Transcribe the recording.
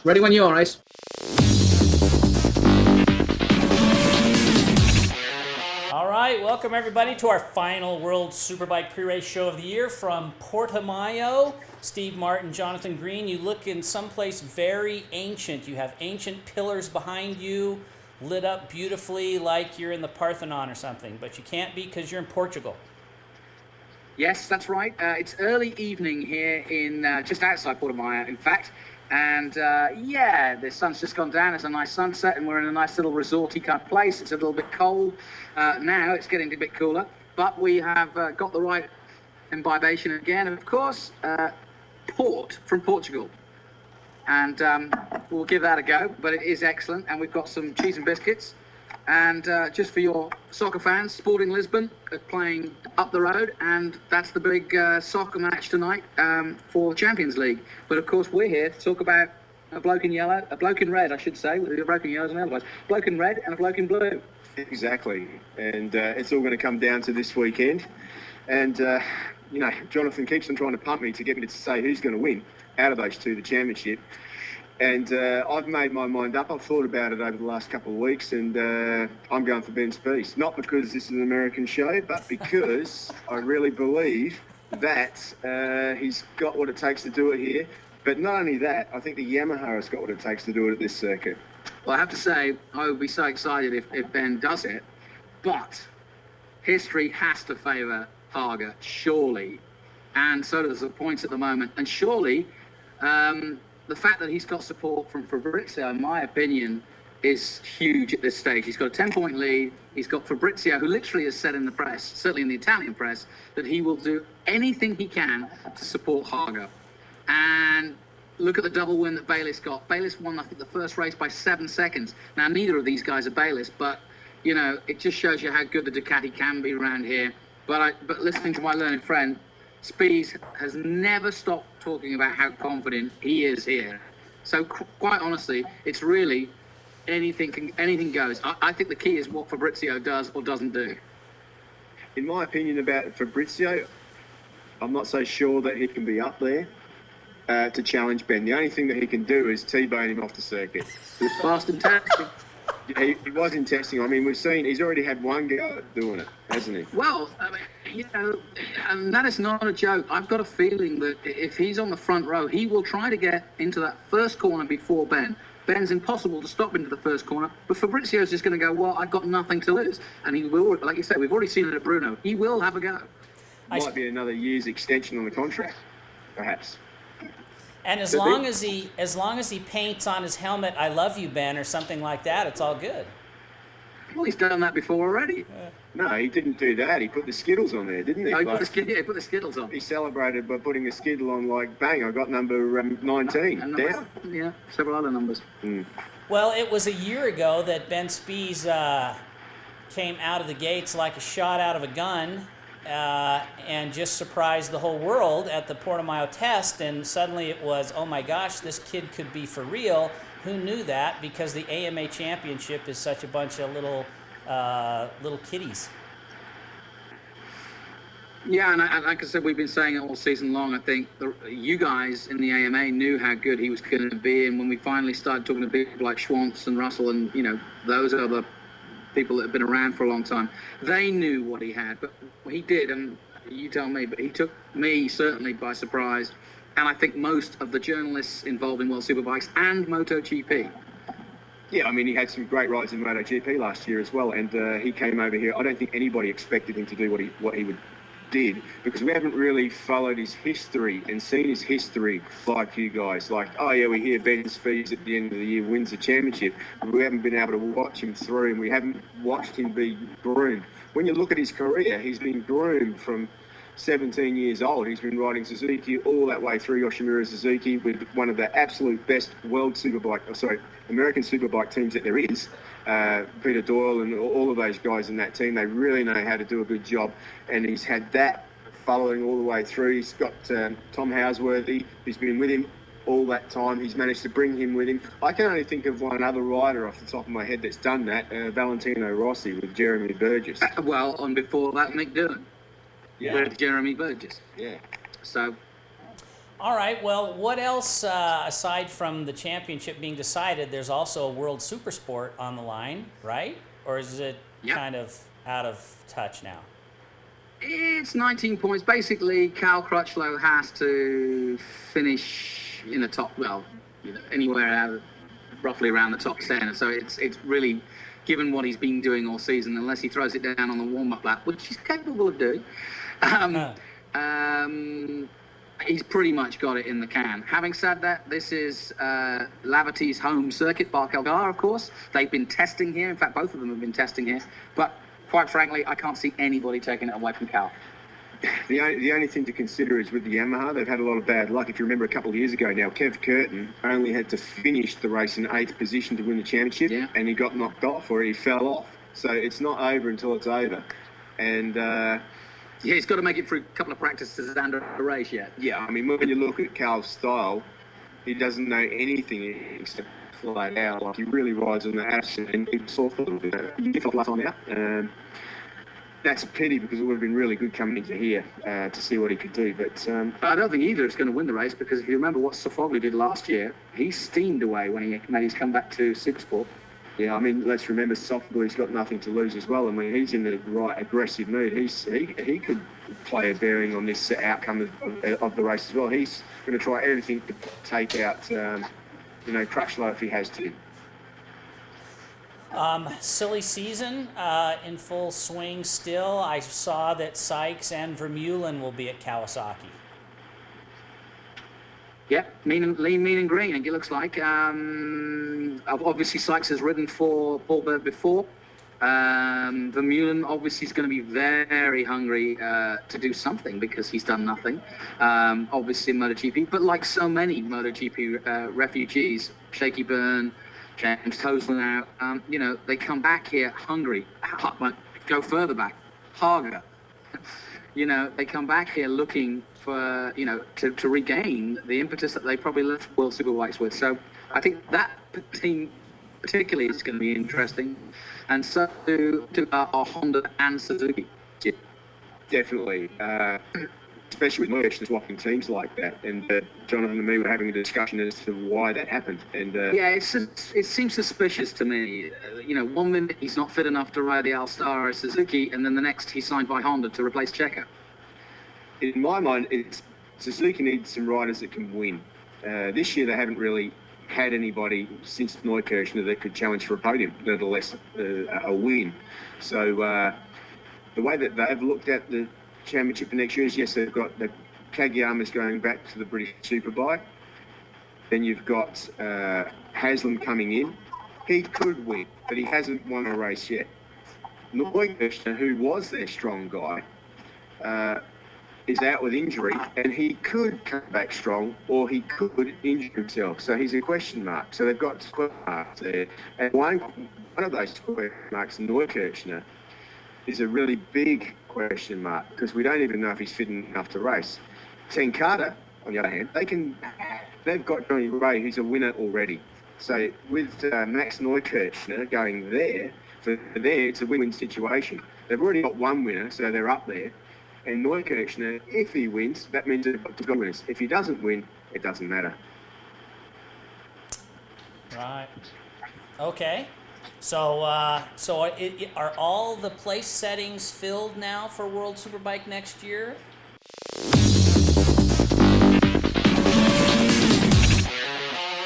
Ready when you are, Ace. All right, welcome everybody to our final World Superbike Pre-Race Show of the year from Portimao. Steve Martin, Jonathan Green, you look in someplace very ancient. You have ancient pillars behind you, lit up beautifully like you're in the Parthenon or something, but you can't be because you're in Portugal. Yes, that's right. It's early evening here in just outside Portimao, in fact. And yeah, the sun's just gone down. It's a nice sunset, and we're in a nice little resorty kind of place. It's a little bit cold now. It's getting a bit cooler, but we have got the right imbibation again. Of course, port from Portugal, and we'll give that a go. But it is excellent, and we've got some cheese and biscuits. And just for your soccer fans, Sporting Lisbon are playing up the road, and that's the big soccer match tonight for the Champions League. But of course, we're here to talk about a bloke in yellow, a bloke in red, I should say, with a bloke in yellow and otherwise, bloke in red and a bloke in blue. Exactly, and it's all going to come down to this weekend. And you know, Jonathan keeps on trying to pump me to get me to say who's going to win out of those two, the championship. And I've made my mind up. I've thought about it over the last couple of weeks, and I'm going for Ben Spies. Not because this is an American show, but because I really believe that he's got what it takes to do it here. But not only that, I think the Yamaha has got what it takes to do it at this circuit. Well, I have to say, I would be so excited if Ben does it, but history has to favour Haga, surely. And so does the points at the moment. And surely, the fact that he's got support from Fabrizio, in my opinion, is huge at this stage. He's got a 10-point lead. He's got Fabrizio, who literally has said in the press, certainly in the Italian press, that he will do anything he can to support Haga. And look at the double win that Bayliss got. Bayliss won, I think, the first race by 7 seconds. Now, neither of these guys are Bayliss, but, you know, it just shows you how good the Ducati can be around here. But listening to my learned friend, Spies has never stopped talking about how confident he is here. So quite honestly, it's really anything goes. I think the key is what Fabrizio does or doesn't do. In my opinion about Fabrizio, I'm not so sure that he can be up there to challenge Ben. The only thing that he can do is T-bone him off the circuit. He's fast and testing. He was in testing. I mean, we've seen he's already had one go at doing it, hasn't he? Well, I mean, you know, and that is not a joke. I've got a feeling that if he's on the front row, he will try to get into that first corner before Ben. Ben's impossible to stop into the first corner, but Fabrizio's just going to go, well, I've got nothing to lose. And he will, like you said, we've already seen it at Bruno. He will have a go. Might be another year's extension on the contract, perhaps. And as long as he paints on his helmet, "I love you, Ben," or something like that, it's all good. Well, he's done that before already. No, he didn't do that. He put the Skittles on there, didn't he? Oh, he put the Skittles on. He celebrated by putting a Skittle on, like, bang, I got number 19. Down. Yeah, several other numbers. Mm. Well, it was a year ago that Ben Spies came out of the gates like a shot out of a gun and just surprised the whole world at the Portimao test, and suddenly it was, oh my gosh, this kid could be for real. Who knew that? Because the AMA Championship is such a bunch of little kiddies. Yeah, and like I said, we've been saying it all season long. I think you guys in the AMA knew how good he was going to be, and when we finally started talking to people like Schwantz and Russell and, you know, those other people that have been around for a long time, they knew what he had. But he did, and you tell me, but he took me certainly by surprise, and I think most of the journalists involved in World Superbikes and MotoGP. Yeah, I mean, he had some great rides in MotoGP last year as well, and he came over here. I don't think anybody expected him to do what he did, because we haven't really followed his history and seen his history like you guys. Like, oh yeah, we hear Ben Spies at the end of the year wins the championship, but we haven't been able to watch him through, and we haven't watched him be groomed. When you look at his career, he's been groomed from 17 years old. He's been riding Suzuki all that way through Yoshimura Suzuki with one of the absolute best American Superbike teams that there is. Peter Doyle and all of those guys in that team, they really know how to do a good job. And he's had that following all the way through. He's got Tom Houseworthy, who's been with him all that time. He's managed to bring him with him. I can only think of one other rider off the top of my head that's done that, Valentino Rossi with Jeremy Burgess. Well, and before that, Mick Dillon. Yeah. With Jeremy Burgess. Yeah. So, All right. Well, what else aside from the championship being decided? There's also a World Supersport on the line, right? Or is it Yep. kind of out of touch now? It's 19 points. Basically, Cal Crutchlow has to finish in the top, well, anywhere roughly around the top 10. So it's really, given what he's been doing all season, unless he throws it down on the warm-up lap, which he's capable of doing, he's pretty much got it in the can. Having said that, this is Laverty's home circuit, Parc Algar, of course. They've been testing here. In fact, both of them have been testing here. But quite frankly, I can't see anybody taking it away from Cal. The only thing to consider is with the Yamaha, they've had a lot of bad luck. If you remember a couple of years ago now, Kev Curtin only had to finish the race in 8th position to win the championship, and he got knocked off or he fell off. So it's not over until it's over. And yeah, he's got to make it through a couple of practices and a race yet. Yeah, I mean, when you look at Cal's style, he doesn't know anything except fly out. Like, he really rides on the action and it's sort of difficult on out. That's a pity because it would have been really good coming into here to see what he could do. But I don't think either is going to win the race because if you remember what Sofoglu did last year, he steamed away when he made his comeback to Supersport. Yeah, I mean, let's remember Sofoglu's got nothing to lose as well. I mean, he's in the right aggressive mood. He could play a bearing on this outcome of the race as well. He's going to try everything to take out, Crutchlow if he has to. Silly season in full swing still. I saw that Sykes and Vermeulen will be at Kawasaki. Yep, lean, mean and green, it looks like. Obviously, Sykes has ridden for Paul Bird before. Vermeulen obviously is going to be very hungry to do something because he's done nothing. Obviously in MotoGP, but like so many MotoGP refugees, Shaky Byrne, James Tozer now, they come back here hungry. Go further back, Haga. They come back here looking for, to regain the impetus that they probably left World Superbikes with. So I think that team particularly is going to be interesting. And so to Honda and Suzuki. Yeah, definitely. Especially with Merckx swapping teams like that. And Jonathan and me were having a discussion as to why that happened. And yeah, it seems suspicious to me. 1 minute he's not fit enough to ride the All-Star Suzuki, and then the next he's signed by Honda to replace Checo. In my mind, Suzuki needs some riders that can win. This year they haven't really had anybody since Neukirchner that could challenge for a podium, nevertheless a win. So the way that they've looked at the championship for next year is, yes, they've got the Kageyama's going back to the British Superbike. Then you've got Haslam coming in. He could win, but he hasn't won a race yet. Neukirchner, who was their strong guy, is out with injury, and he could come back strong, or he could injure himself. So he's a question mark. So they've got question marks there. And one of those question marks, Neukirchner, is a really big question mark because we don't even know if he's fit enough to race. Tenkata, on the other hand, they've got Johnny Ray, who's a winner already. So with Max Neukirchner going there, it's a win-win situation. They've already got one winner, so they're up there. And Neukirchner, if he wins, that means they've got winners. If he doesn't win, it doesn't matter. Right. Okay. So are all the place settings filled now for World Superbike next year?